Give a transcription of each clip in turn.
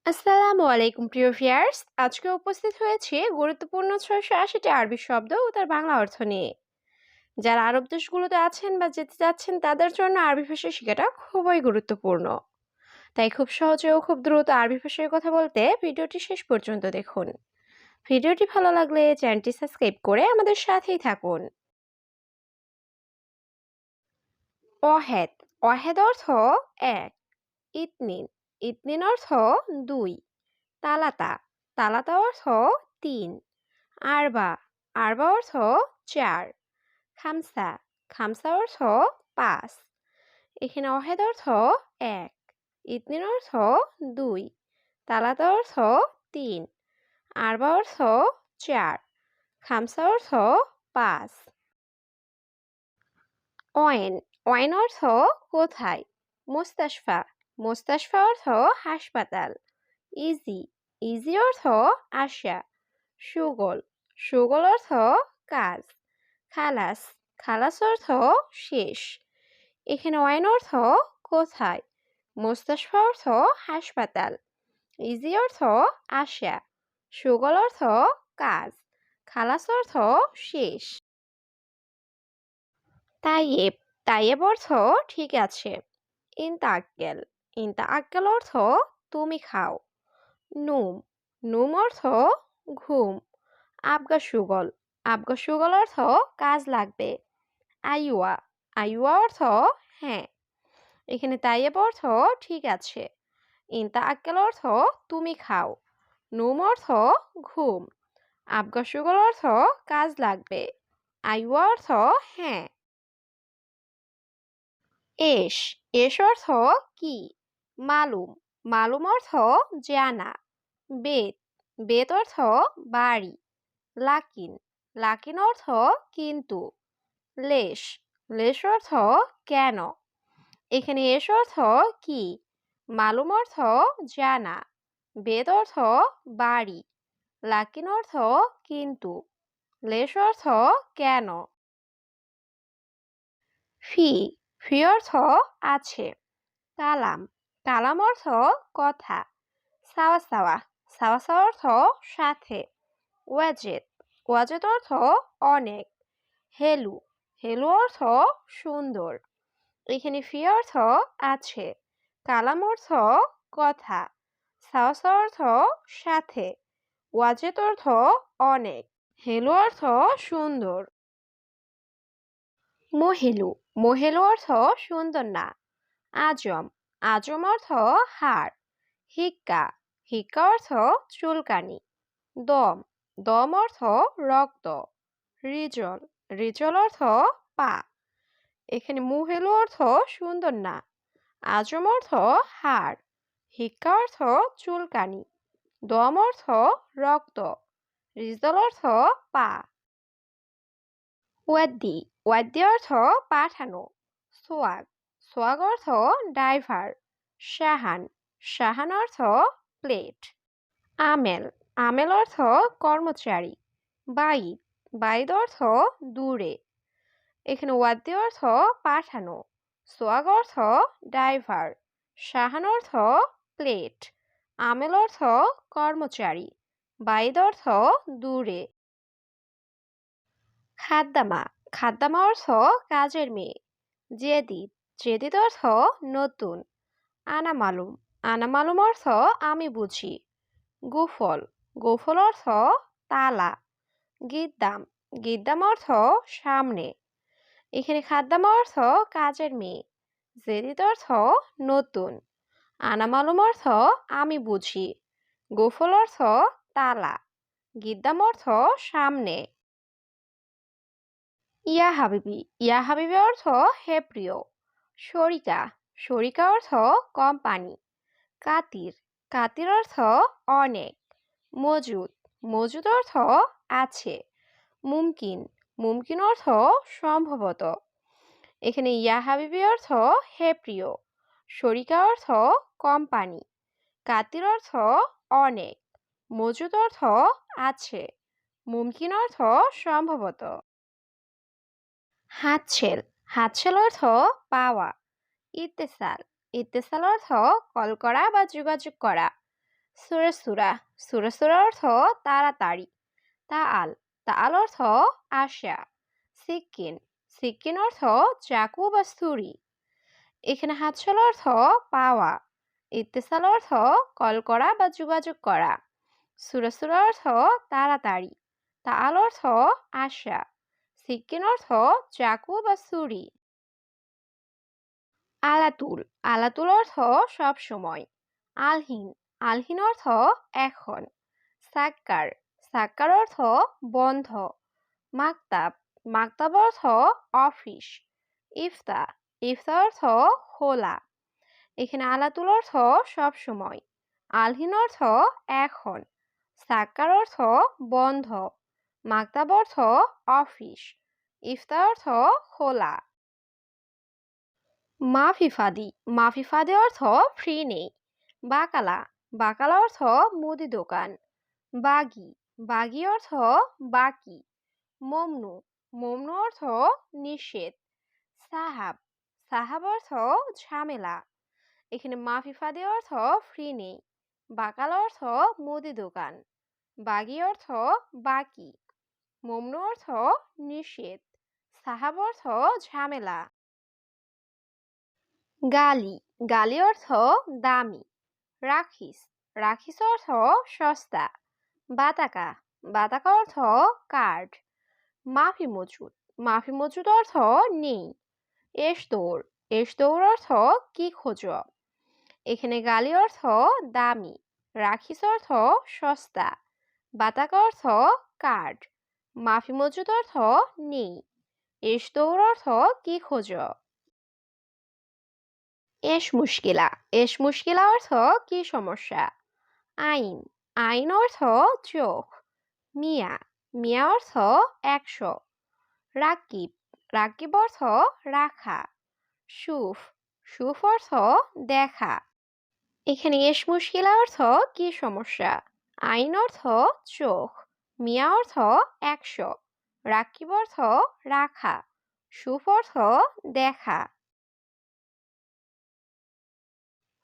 আসসালামু আলাইকুম প্রিয় ভিউয়ার্স। আজকে উপস্থিত হয়েছে গুরুত্বপূর্ণ ৬৮০টি আরবি শব্দ ও তার বাংলা অর্থ নিয়ে। যারা আরব দেশগুলোতে আছেন বা যেতে যাচ্ছেন তাদের জন্য আরবি ভাষা শেখাটা খুবই গুরুত্বপূর্ণ। তাই খুব সহজে ও খুব দ্রুত আরবি ভাষায় কথা বলতে ভিডিওটি শেষ পর্যন্ত দেখুন। ভিডিওটি ভালো লাগলে চ্যানেলটি সাবস্ক্রাইব করে আমাদের সাথেই থাকুন। অহেদ। অহেদ অর্থ এক। ইতনিন। ইতনিন অর্থ দুই। তালাতা। তালাতা অর্থ তিন। আরবা। আরবা অর্থ চার। খামসা। খামসা অর্থ পাঁচ। এখানে অহেদ অর্থ এক। ইতনিন অর্থ দুই। তালাতা অর্থ তিন। আরবা অর্থ চার। খামসা অর্থ পাঁচ। অয়েন। অয়েন অর্থ কোথায়। মুস্তাশফা। মুস্তাশফা অর্থ হাসপাতাল। ইজি। ইজি অর্থ আশা। সুগল। সুগল অর্থ কাজ। খালাস। খালাস অর্থ শেষ। এখানে অয়েন অর্থ কোথায়। মুস্তাশফা অর্থ হাসপাতাল। ইজি অর্থ আশা। সুগল অর্থ কাজ। খালাস অর্থ শেষ। তাইয়েব। তাইয়েব অর্থ ঠিক আছে। ইনতা আক্কেল। ইনতা আক্কেল অর্থ তুমি খাও। নুম। নুম অর্থ ঘুম। আবগা সুগল। আবগা সুগল অর্থ কাজ লাগবে। আইওয়া। আইওয়া অর্থ হ্যাঁ। এখানে তাইয়েব অর্থ ঠিক আছে। ইনতা আক্কেল অর্থ তুমি খাও। নুম অর্থ ঘুম। আবগা সুগল অর্থ কাজ লাগবে। আইওয়া অর্থ হ্যাঁ। এস। এস অর্থ কি। মালুম। মালুম অর্থ জানা। বেত। বেত অর্থ বাড়ি। লাকিন। লাকিন অর্থ কিন্তু। লেশ। লেশ অর্থ কেন। এখানে এস অর্থ কি। মালুম অর্থ জানা। বেদ অর্থ বাড়ি। লাকিন অর্থ কিন্তু। লেশ অর্থ কেন। ফি। ফি অর্থ আছে। কালাম। কালাম অর্থ কথা। সাওয়া সাওয়া। সাওয়া সাওয়া অর্থ সাথে। ওয়াজেদ। ওয়াজেদ অর্থ অনেক। হেলু। হেলু অর্থ সুন্দর। এখানে ফি অর্থ আছে। কালাম অর্থ কথা। সাওসা অর্থ সাথে। ওয়াজেদ অর্থ অনেক। হেলু অর্থ সুন্দর। মহেলু। মহেলু অর্থ সুন্দর না। আজম। আজম অর্থ হাড়। হিক্কা। হিক্কা অর্থ চুলকানি। দম। দম অর্থ রক্ত। রিজল। রিজল অর্থ পা। এখানে মুহেলু অর্থ সুন্দর না। আজম অর্থ হাড়। হিক্কা অর্থ চুলকানি। দম অর্থ রক্ত। রিজল অর্থ পা। ওয়াদ্দি। ওয়াদ্দি অর্থ পাঠানো। সোয়াগ। সোয়াগ অর্থ ড্রাইভার। শাহান। শাহান অর্থ প্লেট। আমেল। আমেল অর্থ কর্মচারী। বাইদ। বাইদ অর্থ দূরে। এখানে ওয়াদ্দি অর্থ পাঠানো। সোয়াগ অর্থ ড্রাইভার। শাহান অর্থ প্লেট। আমেল অর্থ কর্মচারী। বাইদ অর্থ দূরে। খাদ্দামা। খাদ্দামা অর্থ কাজের মেয়ে। জেদিদ। জেদিদ অর্থ নতুন। আনা মালুম। আনা মালুম অর্থ আমি বুঝি। গুফল। গুফল অর্থ তালা। গিদ্দাম। গিদ্দাম অর্থ সামনে। এখানে খাদ্দামা অর্থ কাজের মেয়ে। জেদিদ অর্থ নতুন। আনা মালুম অর্থ আমি বুঝি। গুফল অর্থ তালা। গিদ্দাম অর্থ সামনে। ইয়া হাবিবি। ইয়া হাবিবি অর্থ হে প্রিয়। শরিকা। শরিকা অর্থ কোম্পানি। কাতির। কাতির অর্থ অনেক। মজুদ। মজুদ অর্থ আছে। মুমকিন। মুমকিন অর্থ সম্ভবত। এখানে ইয়া হাবিবি অর্থ হে প্রিয়। শরিকা অর্থ কোম্পানি। কাতির অর্থ অনেক। মজুদ অর্থ আছে। মুমকিন অর্থ সম্ভবত। হাতছেল। হাতছেল অর্থ পাওয়া। ইত্তেসাল। ইত্তেসাল অর্থ কল করা বা যোগাযোগ করা। সুরেসুরা, সুরেসুরা অর্থ তাড়াতাড়ি। তাআল, তাআল অর্থ আশা। সিক্কিন, সিক্কিন অর্থ চাকু বা ছুরি। এখানে হাতছাল অর্থ পাওয়া। ইত্তেসাল অর্থ কল করা বা যোগাযোগ করা। সুরাসুরা অর্থ তাড়াতাড়ি। তাআল অর্থ আশা। সিক্কিন অর্থ চাকু বা ছুরি। আলাতুল, আলাতুল অর্থ সব সময়। আলহিন, আলহিন অর্থ এখন। সাক্কার, সাক্কার অর্থ বন্ধ। মাকতাব, মাকতাব অর্থ অফিস। ইফতা, ইফতা অর্থ খোলা। এখানে আলাতুল অর্থ সব সময়। আলহিন অর্থ এখন। সাক্কার অর্থ বন্ধ। মাকতাব অর্থ অফিস। ইফতা অর্থ খোলা। মাফিফাদি, মাফিফাদি অর্থ ফ্রি নেই। বাকালা, বাকালা অর্থ মুদি দোকান। বাগি, বাগি অর্থ বাকি। মমনু, মমনু অর্থ নিষেধ। সাহাব, সাহাব অর্থ ঝামেলা। এখানে মাফিফাদি অর্থ ফ্রি নেই। বাকাল অর্থ মুদি দোকান। বাগি অর্থ বাকি। মমনু অর্থ নিষেধ। সাহাব অর্থ ঝামেলা। গালি, গালি অর্থ দামি। রাখিস, রাখিস অর্থ সস্তা। বাতাকা, বাতাকা অর্থ কার্ড। মাফি মজুদ, মাফি মজুদ অর্থ নেই। এসদৌর, এসদৌর অর্থ কি খোঁজো। এখানে গালি অর্থ দামি। রাখিস অর্থ সস্তা। বাতাকা অর্থ কার্ড। মাফি মজুদ অর্থ নেই। এসদৌর অর্থ কি খোঁজো। এস মুশকিলা, এস মুশকিলা অর্থ কি সমস্যা। আইন, আইন অর্থ চোখ। মিয়া, মিয়া অর্থ 100। রাকিব, রাকিব অর্থ রাখা। সুফ, সুফ অর্থ দেখা। এখানে এস মুশকিলা অর্থ কি সমস্যা। আইন অর্থ চোখ। মিয়া অর্থ 100। রাকিব অর্থ রাখা। সুফ অর্থ দেখা।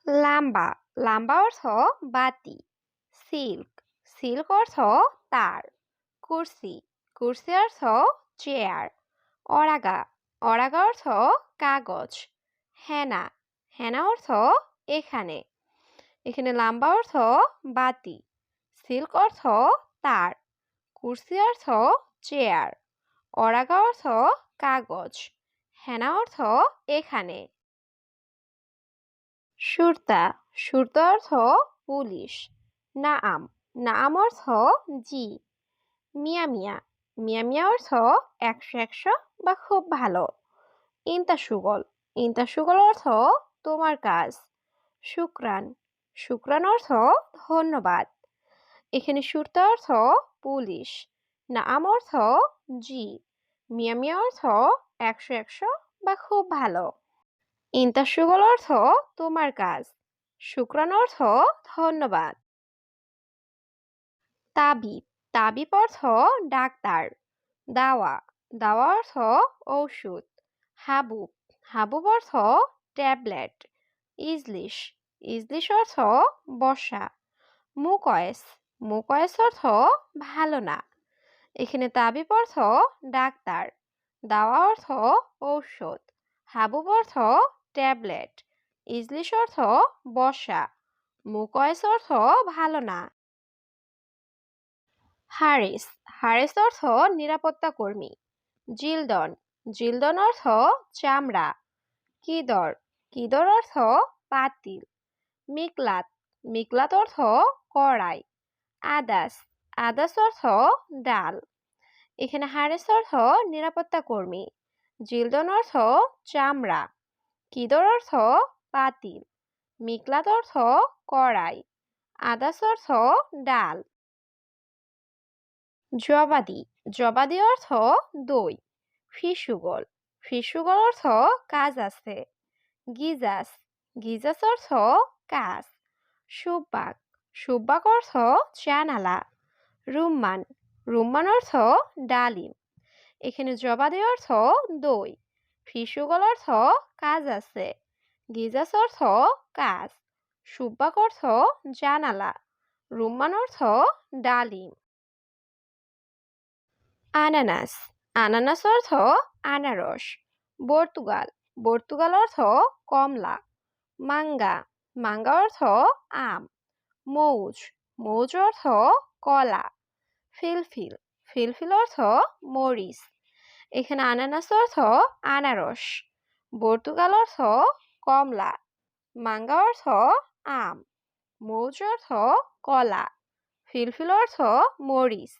লাম্বা, লাম্বা অর্থ বাতি। সিল্ক, সিল্ক অর্থ তার। কুরসি, কুরসি অর্থ চেয়ার। অরাগা, অরাগা অর্থ কাগজ। হেনা, হেনা অর্থ এখানে। এখানে লাম্বা অর্থ বাতি। সিল্ক অর্থ তার। কুরসি অর্থ চেয়ার। অরাগা অর্থ কাগজ। হেনা অর্থ এখানে। সুরতা, সুরতা অর্থ পুলিশ। নাআম, নাআম অর্থ জি। মিয়া মিয়া, মিয়া মিয়া অর্থ 100 বা খুব ভালো। ইনতা সুগল, ইনতা সুগল অর্থ তোমার কাজ। শুক্রান, শুক্রান অর্থ ধন্যবাদ। এখানে সুরতা অর্থ পুলিশ। নাআম অর্থ জি। মিয়া মিয়া অর্থ 100 বা খুব ভালো। ইনতা সুগল অর্থ তোমার কাজ। শুক্রান অর্থ ধন্যবাদ। তাবিব, তাবিব অর্থ ডাক্তার। দাওয়া, দাওয়া অর্থ ঔষধ। হাবুব, হাবুব অর্থ ট্যাবলেট। ইজলিশ, ইজলিশ অর্থ বসা। মুকয়েস, মুকয়েস অর্থ ভালো না। এখানে তাবিব অর্থ ডাক্তার। দাওয়া অর্থ ঔষধ। হাবুব অর্থ ট্যাবলেট। ইজলিশ অর্থ বসা। মুকয়েস অর্থ ভালো না। হারিস, হারিস অর্থ নিরাপত্তা কর্মী। জিলদন, জিলদন অর্থ চামড়া। কিদর, কিদর অর্থ পাতিল। মিকলাত, মিকলাত অর্থ কড়াই। আদাস, আদাস অর্থ ডাল। এখানে হারিস অর্থ নিরাপত্তা কর্মী। জিলদন অর্থ চামড়া। কিদর অর্থ পাতিল। মিকলাত অর্থ কড়াই। আদাস অর্থ ডাল। জবাদি, জবাদি অর্থ দই। ফিসুগল, ফিসুগল অর্থ কাজ আছে। গিজাস, গিজাস অর্থ কাজ। সুব্বাক, সুব্বাক অর্থ জানালা। রুম্মান, রুম্মান অর্থ ডালিম। এখানে জবাদি অর্থ দই। ফিসুগল অর্থ কাজ আছে। গিজাস অর্থ কাজ। সুব্বাক অর্থ জানালা। রুম্মান অর্থ ডালিম। আনানাস, আনানাস অর্থ আনারস। পর্তুগাল, পর্তুগাল অর্থ কমলা। মাঙ্গা, মাঙ্গা অর্থ আম। মৌজ, মৌজ অর্থ কলা। ফিলফিল, ফিলফিল অর্থ মরিচ। এখানে আনানাস অর্থ আনারস, পর্তুগাল অর্থ কমলা, মাঙ্গা অর্থ আম, মৌজ অর্থ কলা, ফিলফিল অর্থ মরিচ।